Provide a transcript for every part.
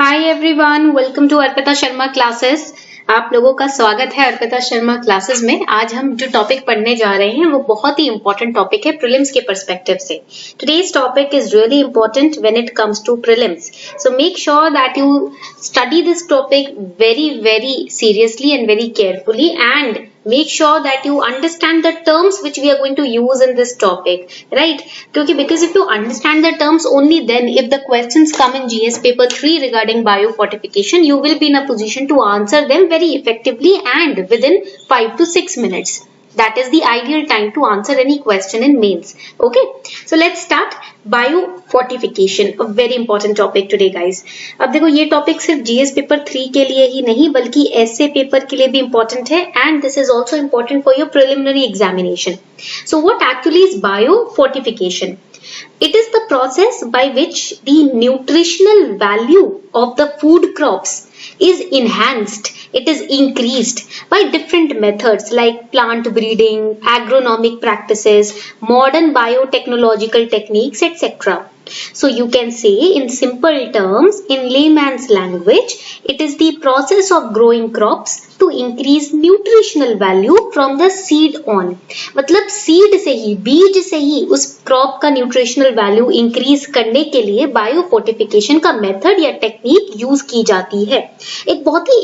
Hi everyone, welcome to Arpita Sharma classes. आप लोगों का स्वागत है अर्पिता शर्मा क्लासेस में। आज हम जो टॉपिक पढ़ने जा रहे हैं वो बहुत ही इंपॉर्टेंट टॉपिक है प्रीलिम्स के पर्सपेक्टिव से। Today's topic is really important when it comes to prelims, so make sure that you study this topic very seriously and very carefully, and make sure that you understand the terms which we are going to use in this topic, right? Because if you understand the terms, only then if the questions come in GS paper 3 regarding biofortification, you will be in a position to answer them very effectively and within 5 to 6 minutes. That is the ideal time to answer any question in mains. Okay, so let's start. Biofortification, a very important topic today guys. अब देखो, ये topic सिर्फ GS paper 3 के लिए ही नहीं बल्कि S A paper के लिए भी इंपॉर्टेंट है, and this is also important for your preliminary examination. So what actually is biofortification? It is the process by which the nutritional value of the food crops is enhanced. It is increased by different methods like plant breeding, agronomic practices, modern biotechnological techniques, etc. So you can say in simple terms, in layman's language, it is the process of growing crops to increase nutritional value from the seed on. मतलब seed से ही, बीज से ही उस crop का nutritional value increase करने के लिए biofortification का मेथड या टेक्निक यूज की जाती है. एक बहुत ही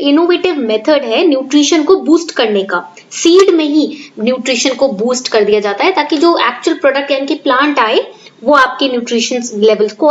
इनोवेटिव मेथड है न्यूट्रिशन को बूस्ट करने का. सीड में ही न्यूट्रिशन को बूस्ट कर दिया जाता है ताकि जो एक्चुअल प्रोडक्ट यानी कि प्लांट आए वो आपके न्यूट्रिशन लेवल्स को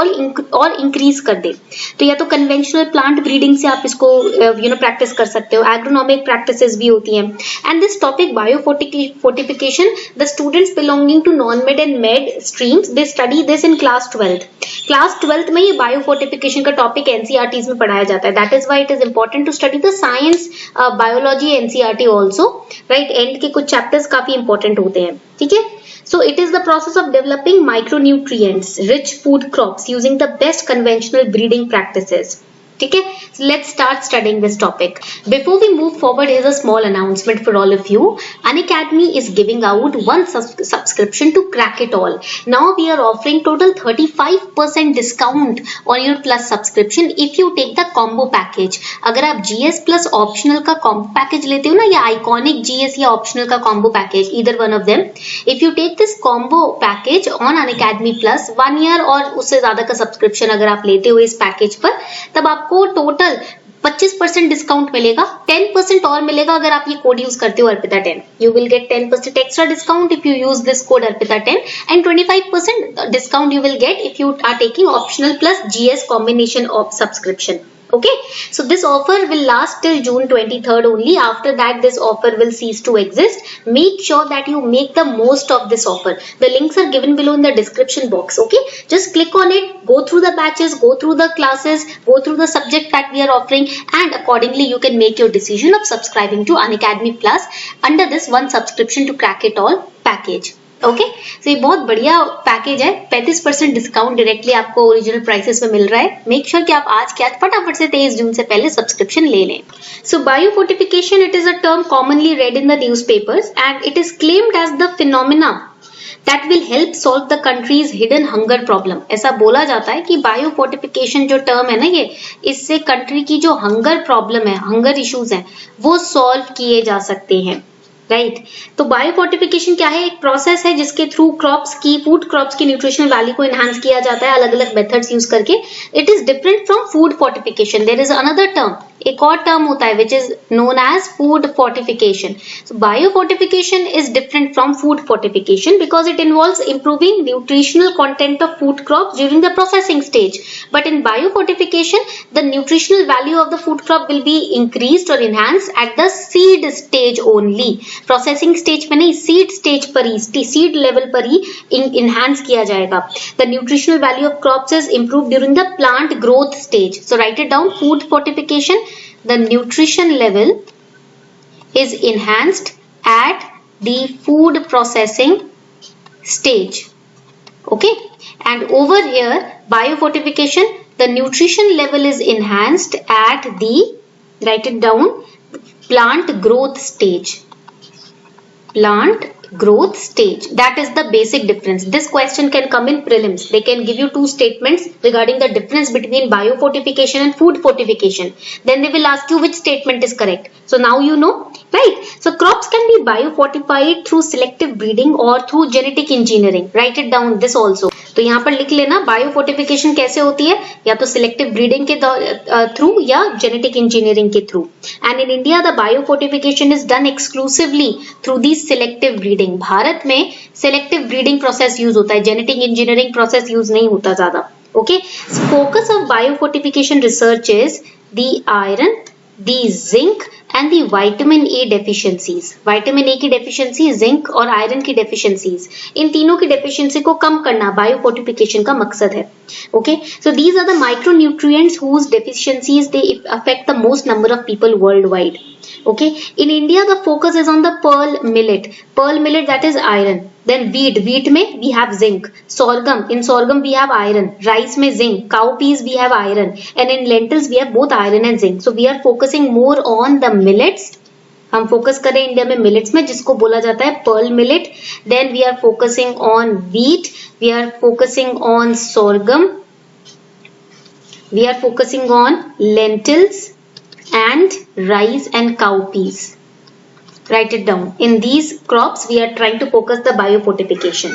और इंक्रीज कर दे. तो या तो कन्वेंशनल प्लांट ब्रीडिंग से आप इसको प्रैक्टिस कर सकते हो. एग्रोनॉमिक प्रैक्टिसेस भी होती हैं. And this topic biofortification, the students belonging to non med and med streams, they study this in class 12th. Class 12th में ये बायोफोर्टिफिकेशन का टॉपिक एनसीईआरटीज में पढ़ाया जाता है. That is why it is important to study the science biology NCERT also, right? And के कुछ chapters काफी इंपॉर्टेंट होते हैं. ठीक है. So it is the process of developing micronutrients rich food crops using the best conventional breeding practices. ठीक है. So let's start studying this topic. Before we move forward, here's a small announcement for all of you. Unacademy is giving out one subscription to Crack It All. Now we are offering total 35% discount on your plus subscription if you take the combo package. अगर आप GS plus optional का combo package लेते हो ना, या Iconic GS या optional का combo package, either one of them, if you take this combo package on Unacademy plus 1 year और उससे ज्यादा का सब्सक्रिप्शन अगर आप लेते हो इस पैकेज पर, तब आपको टोटल 25% डिस्काउंट मिलेगा. 10% और मिलेगा अगर आप ये कोड यूज करते हो Arpita 10. You will get 10% extra discount if you use this code Arpita 10, and 25% discount you will get if you are taking optional plus GS combination of subscription. Okay, so this offer will last till June 23rd only. After that, this offer will cease to exist. Make sure that you make the most of this offer. The links are given below in the description box. Okay, just click on it, go through the batches, go through the classes, go through the subject that we are offering, and accordingly you can make your decision of subscribing to Unacademy Plus under this one subscription to Crack It All package. Okay, तो ये बहुत बढ़िया package है. 35% discount directly आपको original prices में मिल रहा है. Make sure कि आप आज के आज फटाफट से 23 जून से पहले सब्सक्रिप्शन ले लें. So biofortification, it is a term commonly read in the newspapers and it is claimed as the phenomena that will help solve the country's hidden hunger problem. ऐसा बोला जाता है कि बायोफोर्टिफिकेशन जो टर्म है ना, ये इससे कंट्री की जो हंगर प्रॉब्लम है, हंगर इश्यूज हैं, वो सॉल्व किए जा सकते हैं. राइट. तो बायोफोर्टिफिकेशन क्या है? एक प्रोसेस है जिसके थ्रू क्रॉप्स की, फूड क्रॉप्स की न्यूट्रिशनल वैल्यू को एनहांस किया जाता है अलग अलग मेथड्स यूज करके. It is different from food fortification. There is another term, एक और टर्म होता है which is known as food fortification. So biofortification is different from food fortification because it involves improving nutritional content of food crop during the processing stage. But in biofortification the nutritional value of the food crop will be increased और enhanced at the seed stage only. Processing stage पे नहीं, seed stage पर ही, seed level पर ही enhance किया जाएगा. The nutritional value of crops is improved during the plant growth stage. So right it down. Food fortification, the nutrition level is enhanced at the food processing stage. Okay, and over here biofortification, the nutrition level is enhanced at the, write it down, plant growth stage. Plant growth stage. That is the basic difference. This question can come in prelims. They can give you two statements regarding the difference between biofortification and food fortification. Then they will ask you which statement is correct. So now you know, right? So crops can be biofortified through selective breeding or through genetic engineering. Write it down this also. तो यहाँ पर लिख लेना biofortification कैसे होती है, या तो सिलेक्टिव ब्रीडिंग के थ्रू या जेनेटिक इंजीनियरिंग के through. And in India the biofortification is done exclusively through the selective breeding. Bharat में सिलेक्टिव ब्रीडिंग प्रोसेस यूज होता है, जेनेटिक इंजीनियरिंग प्रोसेस यूज नहीं होता ज्यादा. Okay, focus of biofortification research is the iron, the zinc and the vitamin A deficiencies. Vitamin A की deficiency, zinc और iron की deficiencies, इन तीनों की deficiency को कम करना biofortification का मकसद है. Okay, so these are the micronutrients whose deficiencies they affect the most number of people worldwide. Okay, in India the focus is on the pearl millet. Pearl millet, that is iron. Then wheat में we have zinc. Sorghum, in sorghum we have iron. Rice में zinc. Cowpeas we have iron. And in lentils we have both iron and zinc. So we are focusing more on the millets. हम focus करें India में millets में, जिसको बोला जाता है pearl millet. Then we are focusing on wheat, we are focusing on sorghum, we are focusing on lentils and rice and cowpeas. Write it down. In these crops we are trying to focus the biofortification.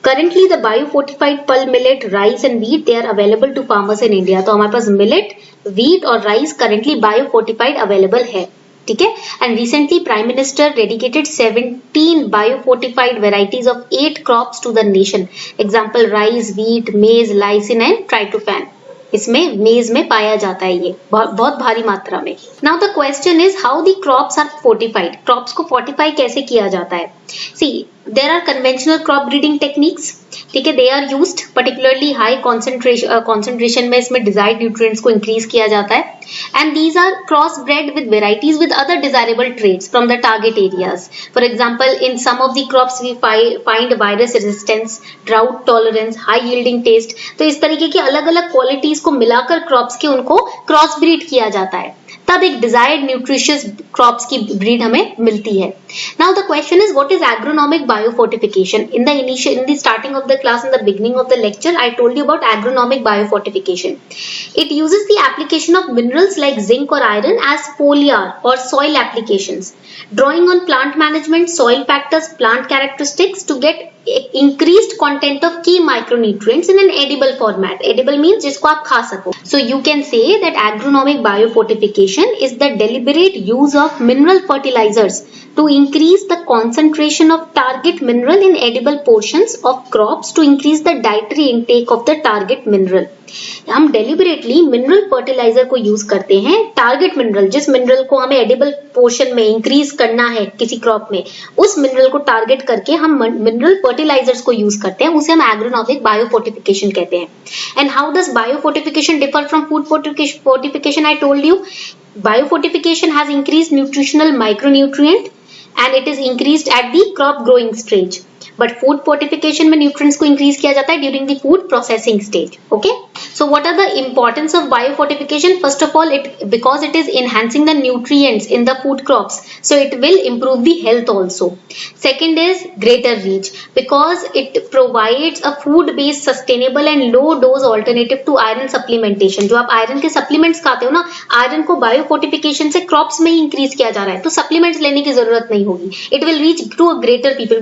Currently the biofortified pearl millet, rice and wheat, they are available to farmers in India. तो हमारे पास millet, wheat और rice currently biofortified available है. ठीक है. And recently Prime Minister dedicated 17 biofortified varieties of 8 crops to the nation. Example rice, wheat, maize, lysine and tryptophan. इसमें मेज में पाया जाता है, ये बहुत भारी मात्रा में. Now the question is how the crops are fortified. Crops को फोर्टिफाई कैसे किया जाता है? See there are conventional crop breeding techniques. ठीक है, they are used particularly high concentration में इसमें डिजायर्ड न्यूट्रिएंट्स को इंक्रीज किया जाता है. And these are cross bred with varieties with other desirable traits from the target areas. For example in some of the crops we find virus resistance, drought tolerance, high yielding taste. तो इस तरीके की अलग अलग qualities को मिलाकर crops के उनको क्रॉस ब्रीड किया जाता है, तब एक डिजायर्ड न्यूट्रिशियस क्रॉप्स की ब्रीड हमें मिलती है. Now the question is what is agronomic biofortification. In the starting of the class, in the beginning of the lecture, I told you about agronomic biofortification. It uses the application of minerals like zinc और iron as foliar or soil applications, drawing on plant management, soil factors, plant characteristics to get increased content of key micronutrients in an edible format. Edible means जिसको आप खा सको. So you can say that agronomic biofortification is the deliberate use of mineral fertilizers to increase the concentration of target mineral in edible portions of crops to increase the dietary intake of the target mineral. हम deliberately mineral fertiliser को use करते हैं. Target mineral, जिस mineral को हमें edible portion में increase करना है किसी क्रॉप में, उस मिनरल को टारगेट करके हम मिनरल फर्टिलाइजर्स को यूज करते हैं. उसे हम एग्रोनॉमिक बायोफोर्टिफिकेशन कहते हैं. And how does biofortification differ from food fortification? I told you biofortification has increased nutritional micronutrient and it is increased at the crop growing stage, but food fortification में nutrients को increase किया जाता है during the food processing stage. Okay, so what are the importance of biofortification? First of all, because it is enhancing the nutrients in the food crops, so it will improve the health also. Second is greater reach, because it provides a food based sustainable and low dose alternative to iron supplementation. जो आप iron के supplements खाते हो ना, iron को biofortification से crops में ही increase किया जा रहा है, तो supplements लेने की जरूरत नहीं होगी. It will reach to a greater people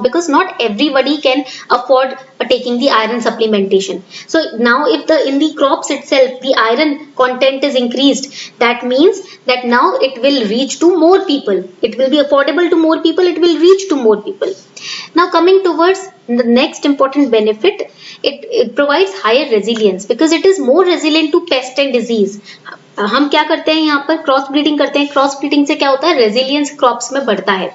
because not everybody can afford taking the iron supplementation. So now if in the crops itself the iron content is increased, that means that now it will reach to more people. It will be affordable to more people. It will reach to more people. Now coming towards the next important benefit, it provides higher resilience because it is more resilient to pest and disease. हम क्या करते हैं यहाँ पर cross breeding करते हैं. Cross breeding से क्या होता है, रेजिलियंस क्रॉप्स में बढ़ता है.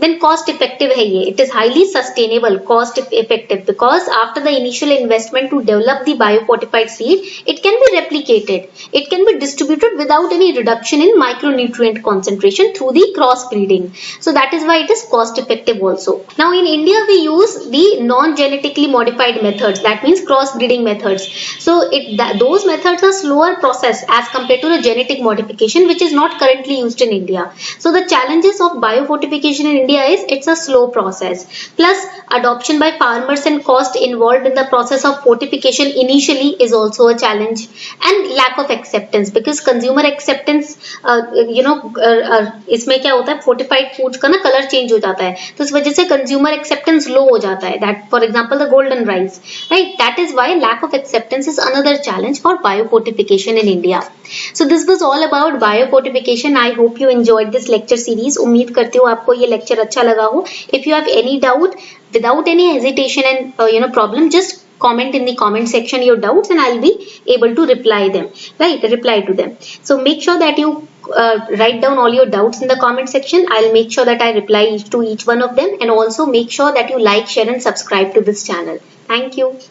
देन कॉस्ट इफेक्टिव है ये. It is highly sustainable, cost effective because after the initial investment to develop the biofortified seed, it can be replicated, it can be distributed without any reduction in micronutrient concentration through the cross breeding. So that is why it is cost effective also. Now in India we use the non-genetically modified methods, that means cross breeding methods. So those methods are slower process as compared to the genetic modification which is not currently used in India. So the challenges of biofortification biofortification in India is it's a slow process. Plus, adoption by farmers and cost involved in the process of fortification initially is also a challenge, and lack of acceptance because consumer acceptance, इसमें क्या होता है, fortified foods का ना colour change हो जाता है, तो इस वजह से कंज्यूमर एक्सेप्टेंस लो हो जाता है. That for example the golden rice, right? That is why lack of acceptance is another challenge for biofortification in India. So this was all about biofortification. I hope you enjoyed this lecture series. उम्मीद करती हूँ आपको ये lecture अच्छा लगा हो. If you have any doubt, without any hesitation and problem, just comment in the comment section your doubts and I'll be able to reply them, right? Reply to them. So make sure that you write down all your doubts in the comment section. I'll make sure that I reply to each one of them, and also make sure that you like, share and subscribe to this channel. Thank you.